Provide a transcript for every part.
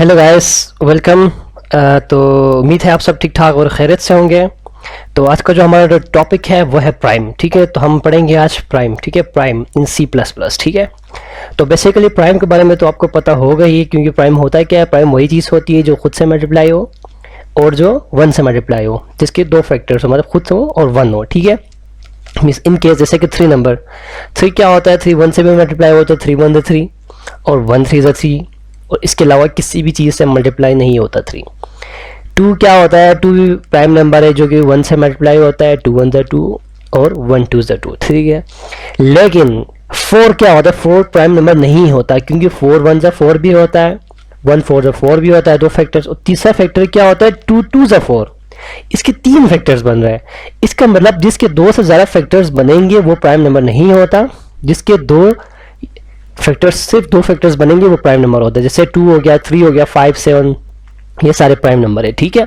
Hello guys, welcome. तो उम्मीद है आप सब ठीक ठाक और खैरियत से होंगे। तो आज का जो हमारा जो टॉपिक है वो है प्राइम। ठीक है, तो हम पढ़ेंगे आज प्राइम। ठीक है, प्राइम इन सी प्लस प्लस। ठीक है, तो बेसिकली प्राइम के बारे में तो आपको पता होगा ही, क्योंकि प्राइम होता है क्या है। प्राइम वही चीज़ होती है जो खुद से मल्टीप्लाई हो और जो वन से मल्टीप्लाई हो, जिसके दो फैक्टर्स हो, मतलब खुद हो और वन हो। ठीक है, मीन्स इन केस जैसे कि 3 नंबर, 3 क्या होता है, 3 1 से भी मल्टीप्लाई होता है, 3 1 ज़ा 3 और 1 3 ज़ा 3, और इसके अलावा किसी भी चीज़ से मल्टीप्लाई नहीं होता 3। 2 क्या होता है, 2 प्राइम नंबर है जो कि 1 से मल्टीप्लाई होता है, 2 1 ज़ा 2 और 1 2 ज़ा 2। ठीक है, लेकिन 4 क्या होता है, 4 प्राइम नंबर नहीं होता, क्योंकि 4 1 ज़ा 4 भी होता है, 1 4 ज़ा 4 भी होता है, दो फैक्टर्स। और तीसरा फैक्टर क्या होता है, 2 2 ज़ा 4। इसके 3 फैक्टर्स बन रहे हैं। इसका मतलब जिसके 2 से ज़्यादा फैक्टर्स बनेंगे वो प्राइम नंबर नहीं होता, जिसके दो फैक्टर्स, सिर्फ दो फैक्टर्स बनेंगे वो प्राइम नंबर होता है। जैसे 2 हो गया, 3 हो गया, 5 7, ये सारे प्राइम नंबर है। ठीक है,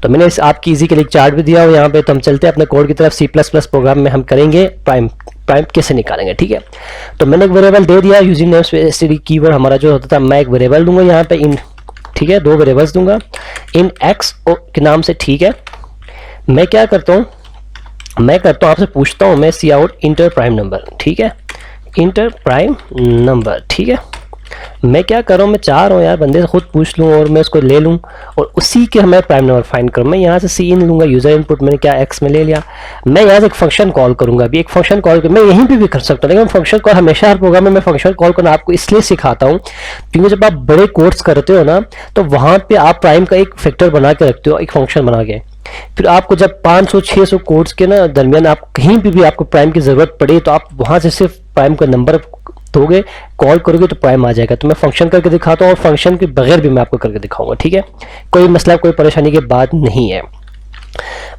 तो मैंने इस आपकी इजी के लिए चार्ट भी दिया हो यहाँ पे। तो हम चलते हैं अपने कोड की तरफ। सी प्लस प्लस प्रोग्राम में हम करेंगे प्राइम कैसे निकालेंगे। ठीक है, तो मैंने एक वेरिएबल दे दिया यूजिंग नेम स्पेसिफिक कीवर्ड हमारा जो होता था। मैं एक वेरिएबल दूंगा यहाँ पे इन, ठीक है, दो वेरिएबल्स दूंगा इन एक्स के नाम से। ठीक है, मैं क्या करता हूँ, आपसे पूछता हूँ मैं सी आउट इंटर प्राइम नंबर। ठीक है, इंटर प्राइम नंबर। ठीक है, मैं क्या कर रहा हूँ, मैं चाह रहा हूँ यार बंदे से खुद पूछ लूँ और मैं उसको ले लूँ और उसी के मैं प्राइम नंबर फाइंड करूँ। मैं यहाँ से सी इन लूँगा, यूजर इनपुट मैंने क्या एक्स में ले लिया। मैं यहाँ से एक फंक्शन कॉल करूँगा। अभी एक फंक्शन कॉल मैं यहीं पे भी कर सकता हूँ, लेकिन फंक्शन कॉल हमेशा हर प्रोग्राम में मैं फंक्शन कॉल करना आपको इसलिए सिखाता हूँ क्योंकि जब आप बड़े कोर्स करते हो ना, तो वहाँ पर आप प्राइम का एक फैक्टर बना के रखते हो, एक फंक्शन बना के। फिर आपको जब 500-600 कोड्स के ना दरमियान आप कहीं भी आपको प्राइम की ज़रूरत पड़े, तो आप वहाँ से सिर्फ प्राइम का नंबर दोगे, कॉल करोगे तो प्राइम आ जाएगा। तो मैं फंक्शन करके दिखाता हूँ और फंक्शन के बगैर भी मैं आपको करके दिखाऊंगा। ठीक है, कोई मसला, कोई परेशानी की बात नहीं है।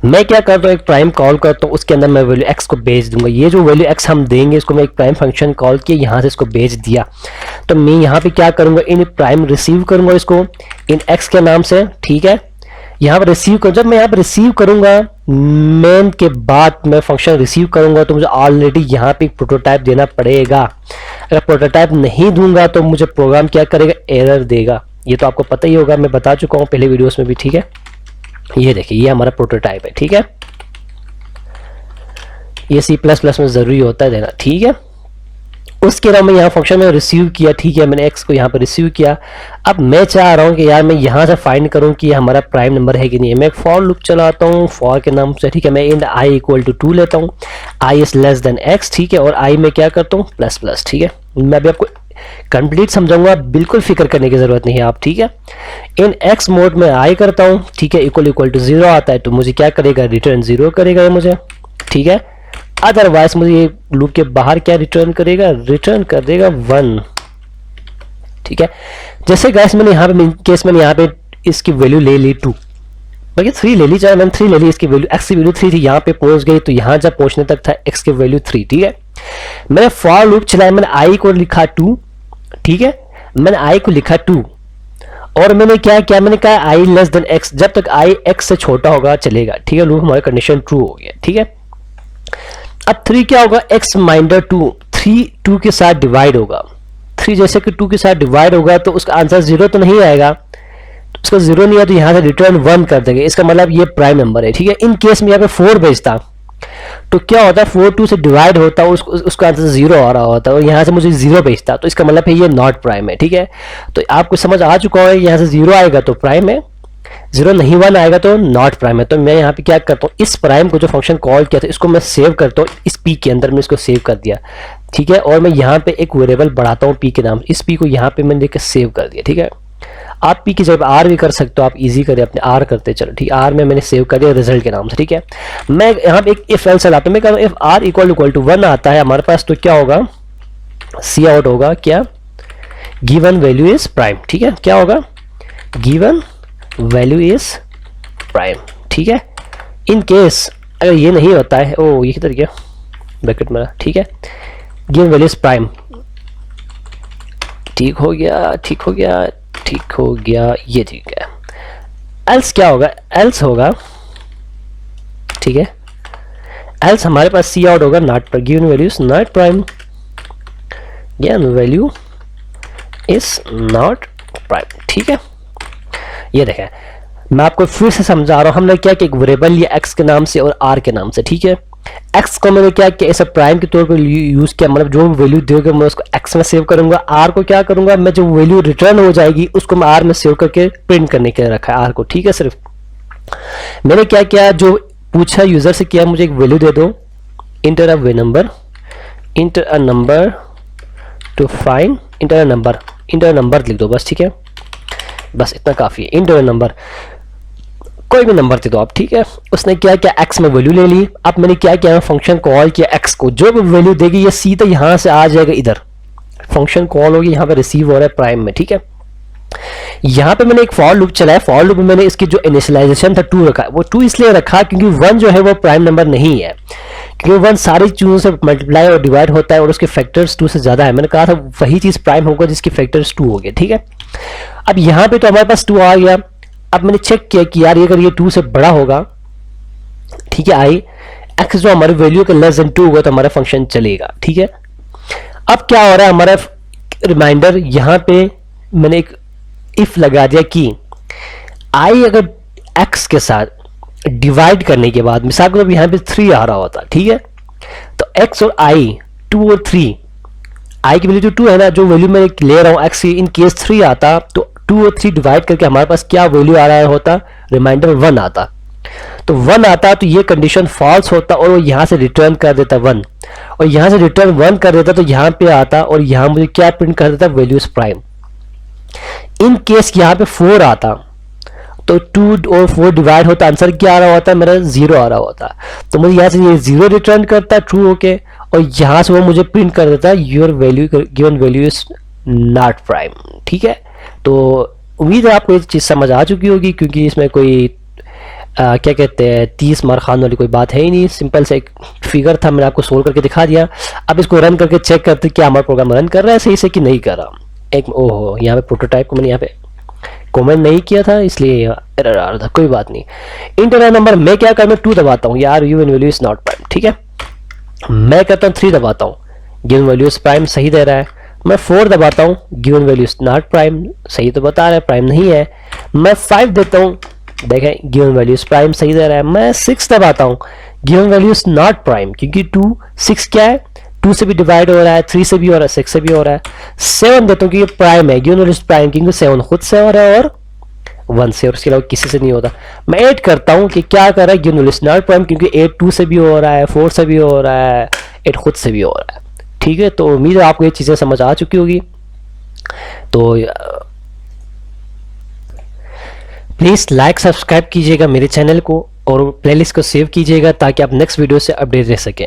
मैं क्या करता हूँ, एक प्राइम कॉल करता हूँ, उसके अंदर मैं वैल्यू एक्स को भेज दूंगा। ये जो वैल्यू एक्स हम देंगे इसको मैं एक प्राइम फंक्शन कॉल किया, यहाँ से इसको भेज दिया। तो मैं यहाँ पे क्या करूँगा, इन प्राइम रिसीव करूँगा इसको इन एक्स के नाम से। ठीक है, यहाँ पर रिसीव कर, जब मैं यहाँ पर रिसीव करूंगा मेन के बाद मैं फंक्शन रिसीव करूंगा, तो मुझे ऑलरेडी यहाँ पे प्रोटोटाइप देना पड़ेगा। अगर प्रोटोटाइप नहीं दूंगा तो मुझे प्रोग्राम क्या करेगा, एरर देगा। ये तो आपको पता ही होगा, मैं बता चुका हूँ पहले वीडियोस में भी। ठीक है, ये देखिए ये हमारा प्रोटोटाइप है। ठीक है, ये सी प्लस प्लस में जरूरी होता है देना। ठीक है, उसके अलावा मैं यहाँ फंक्शन में रिसीव किया। ठीक है, मैंने एक्स को यहाँ पर रिसीव किया। अब मैं चाह रहा हूँ कि यार मैं यहाँ से फाइंड करूँ कि हमारा प्राइम नंबर है कि नहीं है। मैं एक फॉर लूप चलाता हूँ फॉर के नाम से। ठीक है, मैं इन आई इक्वल टू 2 लेता हूँ, I is less than x. ठीक है, और आई में क्या करता हूँ, प्लस प्लस। ठीक है, मैं अभी आपको कंप्लीट समझाऊंगा, बिल्कुल फिक्र करने की जरूरत नहीं है आप। ठीक है, इन एक्स मोड में आई करता हूँ। ठीक है, इक्वल इक्वल टू 0 आता है तो मुझे क्या करेगा, रिटर्न 0 करेगा ये मुझे। ठीक है, अदरवाइज मुझे ये लूप के बाहर क्या रिटर्न करेगा, रिटर्न कर देगा 1। ठीक है, जैसे गाइस मैंने यहाँ पे केस मैंने यहाँ पे इसकी वैल्यू ले ली 2, बल्कि 3 ले ली, चाहे मैंने 3 ले ली। इसकी वैल्यू एक्स की वैल्यू 3 थी, यहाँ पे पहुंच गई तो यहाँ जब पहुंचने तक था एक्स की वैल्यू 3। ठीक है, मैंने फॉर लूप चलाया, मैंने आई को लिखा 2। ठीक है, मैंने आई को लिखा 2 और मैंने क्या किया, मैंने कहा आई लेस देन एक्स, जब तक आई एक्स से छोटा होगा चलेगा। ठीक है, लूप हमारा कंडीशन ट्रू हो गया। ठीक है, अब 3 क्या होगा, x माइनस 2, 3 2 के साथ डिवाइड होगा। 3 जैसे कि 2 के साथ डिवाइड होगा तो उसका आंसर 0 तो नहीं आएगा, तो उसका 0 नहीं है तो यहाँ से रिटर्न 1 कर देंगे। इसका मतलब ये प्राइम नंबर है। ठीक है, इन केस में यहाँ पे 4 भेजता तो क्या होता है, 4 2 से डिवाइड होता है, उसका आंसर 0 आ रहा होता है और यहाँ से मुझे 0 भेजता, तो इसका मतलब है ये नॉट प्राइम है। ठीक है, तो आपको समझ आ चुका है, यहाँ से 0 आएगा तो प्राइम है, 0 नहीं 1 आएगा तो नॉट प्राइम है। तो मैं यहाँ पे क्या करता हूँ, इस प्राइम को जो फंक्शन कॉल किया था इसको मैं सेव करता हूँ, इस पी के अंदर मैं इसको सेव कर दिया। ठीक है, और मैं यहाँ पे एक वेरिएबल बढ़ाता हूँ पी के नाम, इस पी को यहाँ पे मैंने लेकर सेव कर दिया। ठीक है, आप पी की जगह आर भी कर सकते हो, आप इजी करें अपने आर करते चलो। ठीक है, आर में मैंने सेव कर दिया रिजल्ट के नाम से। ठीक है, मैं यहाँ पे एक इफ एल्स लाता हूँ, मैं कहता हूँ इफ आर इक्वल टू 1 आता है हमारे पास तो क्या होगा, सी आउट होगा क्या, गिवन वैल्यू इज प्राइम। ठीक है, क्या होगा, गिवन वैल्यू इज प्राइम। ठीक है, इन केस अगर ये नहीं होता है, ओ ये किधर गया ब्रैकेट मेरा। ठीक है, गिवन वैल्यू इज प्राइम। ठीक हो गया, ठीक हो गया, ठीक हो गया, ये ठीक है। एल्स क्या होगा, एल्स होगा, ठीक है, एल्स हमारे पास सी आउट होगा नॉट पर, given value is not prime, given value is not prime. ठीक है, ये देखें, मैं आपको फिर से समझा रहा हूं, हमने क्या कि एक वेरिएबल लिया x के नाम से और r के नाम से, ठीक है। x को मैंने क्या किया, ऐसा प्राइम के तौर पर यूज किया, मतलब जो वैल्यू दोगे मैं उसको x में सेव करूंगा, r को क्या करूंगा, मैं जो वैल्यू रिटर्न हो जाएगी उसको मैं r में सेव करके प्रिंट करने के लिए रखा है r को, ठीक है। सिर्फ मैंने क्या किया, जो पूछा यूजर से किया, मुझे एक वैल्यू दे दो, inter a number, inter a number two find, inter a number लिख दो बस, ठीक है, बस इतना काफी है। इंटर अ नंबर, कोई भी नंबर दे दो आप, ठीक है। उसने क्या किया, x में वैल्यू ले ली। अब मैंने क्या किया, फंक्शन कॉल किया x को, जो भी वैल्यू देगी ये सीधा यहां से आ जाएगा, इधर फंक्शन कॉल होगी, यहाँ पे रिसीव हो रहा है प्राइम में, ठीक है। यहाँ पे मैंने एक फॉर लूप चलाया, फॉर लूप में मैंने इसकी जो इनिशियलाइजेशन था 2 रखा, वो 2 इसलिए रखा क्योंकि 1 जो है वो प्राइम नंबर नहीं है, क्योंकि 1 सारी चीजों से मल्टीप्लाई और डिवाइड होता है और उसके फैक्टर्स 2 से ज्यादा है। मैंने कहा था वही चीज प्राइम होगा जिसके फैक्टर्स 2 हो गए, ठीक है। अब यहाँ पे तो हमारे पास 2 आ गया। अब मैंने चेक किया कि यार अगर ये 2 से बड़ा होगा, ठीक है, आई एक्स जो हमारी वैल्यू के लेस देन 2 होगा तो हमारा फंक्शन चलेगा, ठीक है। अब क्या हो रहा है, हमारा रिमाइंडर यहाँ पे मैंने एक इफ लगा दिया कि आई अगर एक्स के साथ डिवाइड करने के बाद, मिसाल को यहाँ पे 3 आ रहा होता, ठीक है, तो एक्स और आई 2 और 3, आई की वैल्यू जो 2 है ना, जो वैल्यू मैं ले रहा हूँ एक्स की, इन केस 3 आता तो 2 और 3 डिवाइड करके हमारे पास क्या वैल्यू आ रहा होता, रिमाइंडर 1 आता। तो 1 आता तो ये कंडीशन फॉल्स होता और वो यहां से रिटर्न कर देता 1, और यहां से रिटर्न 1 कर देता तो यहां पे आता और यहां मुझे क्या प्रिंट कर देता, वैल्यूज प्राइम। इन केस यहां पे 4 आता तो 2 और 4 डिवाइड होता, आंसर क्या आ रहा होता, मेरा 0 आ रहा होता। तो मुझे यहां से ये 0 रिटर्न करता ट्रू होके, और यहां से वो मुझे प्रिंट कर देता your value given value is not prime, ठीक है। तो उम्मीद है आपको ये चीज़ समझ आ चुकी होगी, क्योंकि इसमें कोई क्या कहते हैं 30 मार खान वाली कोई बात है ही नहीं, सिंपल से एक फिगर था, मैंने आपको सोल्व करके दिखा दिया। अब इसको रन करके चेक करते क्या हमारा प्रोग्राम रन कर रहा है सही से कि नहीं कर रहा। एक ओहो, यहाँ पे प्रोटोटाइप को मैंने यहाँ पे कमेंट नहीं किया था इसलिए एरर आ रहा था, कोई बात नहीं। इंटर नंबर मैं क्या कर, मैं 2 दबाता हूँ, यार given value is not prime, ठीक है। मैं कहता हूँ 3 दबाता हूँ, गिवन वैल्यू इज प्राइम, सही दे रहा है। मैं 4 दबाता हूँ, given value is not prime, सही तो बता रहा है, प्राइम नहीं है। मैं 5 देता हूँ, देखें गिवन वैल्यू इज प्राइम, सही दे रहा है। मैं 6 दबाता हूँ, given value is not prime, क्योंकि 2 6 क्या है, 2 से भी डिवाइड हो रहा है, 3 से भी हो रहा है, 6 से भी हो रहा है। 7 देता हूँ कि ये प्राइम है, गिवन वैल्यू इज प्राइम, क्योंकि 7 खुद से हो रहा है और 1 से, और उसके अलावा किसी से नहीं होता। मैं 8 करता हूँ कि क्या कर रहा है, given value is not prime, क्योंकि 8 2 से भी हो रहा है, 4 से भी हो रहा है, 8 खुद से भी हो रहा है, ठीक है। तो उम्मीद है आपको ये चीज़ें समझ आ चुकी होगी। तो प्लीज़ लाइक सब्सक्राइब कीजिएगा मेरे चैनल को और प्लेलिस्ट को सेव कीजिएगा ताकि आप नेक्स्ट वीडियो से अपडेट रह सकें।